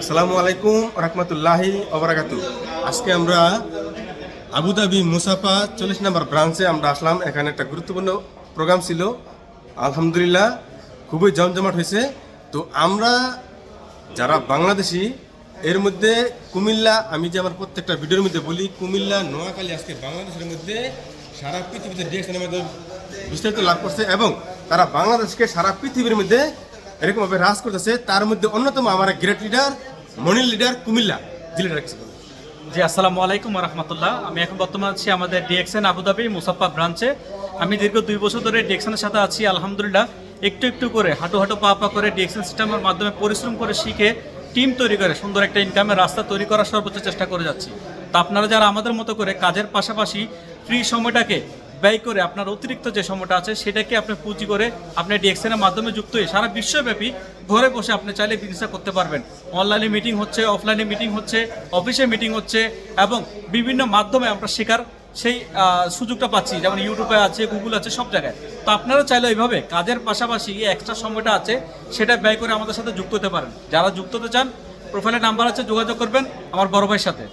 আসসালামু আলাইকুম রহমতুল্লাহি ওবারাকাতু। আজকে আমরা আবুধাবি মুসাফা 40 নম্বর ব্রাঞ্চে আমরা আসলাম। এখানে একটা গুরুত্বপূর্ণ প্রোগ্রাম ছিল, আলহামদুলিল্লাহ খুবই জমজমাট হয়েছে। তো আমরা যারা বাংলাদেশি এর মধ্যে কুমিল্লা, আমি যে আমার প্রত্যেকটা ভিডিওর মধ্যে বলি, কুমিল্লা নোয়াখালী আজকে বাংলাদেশের মধ্যে সারা পৃথিবীতে ডিরেকশনের মধ্যে বিস্তারিত লাভ করছে এবং তারা বাংলাদেশকে সারা পৃথিবীর মধ্যে এরকমভাবে হ্রাস করতেছে। তার মধ্যে অন্যতম আমার গ্রেট লিডার, মনির লিডার কুমিল্লা লিডার। জি, আসসালামু আলাইকুম রহমতুল্লাহ। আমি এখন বর্তমান আছি আমাদের ডিএক্সএন আবুধাবি মুসাফা ব্রাঞ্চে। আমি দীর্ঘ 2 বছর ধরে ডিএক্সএনের সাথে আছি। আলহামদুলিল্লাহ একটু একটু করে হাঁটু পা করে ডিএক্সএন সিস্টেমের মাধ্যমে পরিশ্রম করে শিখে টিম তৈরি করে সুন্দর একটা ইনকামের রাস্তা তৈরি করার সর্বোচ্চ চেষ্টা করে যাচ্ছি। তো আপনারা যারা আমাদের মতো করে কাজের পাশাপাশি ফ্রি সময়টাকে ব্যয় করে আপনার অতিরিক্ত যে সময়টা আছে সেটাকে আপনি পুঁজি করে আপনি ডিএক্সএনের মাধ্যমে যুক্ত হয়ে সারা বিশ্বব্যাপী ঘরে বসে আপনি চাইলে বিজনেস করতে পারবেন। অনলাইনে মিটিং হচ্ছে, অফলাইনে মিটিং হচ্ছে, অফিসে মিটিং হচ্ছে এবং বিভিন্ন মাধ্যমে আমরা শেখার সেই সুযোগটা পাচ্ছি, যেমন ইউটিউবে আছে, গুগল আছে, সব জায়গায়। তো আপনারা চাইলে এইভাবে কাজের পাশাপাশি এই এক্সট্রা সময়টা আছে সেটা ব্যয় করে আমাদের সাথে যুক্ত হতে পারেন। যারা যুক্ত হতে চান, প্রোফাইলে নাম্বার আছে, যোগাযোগ করবেন আমার বড় ভাইয়ের সাথে।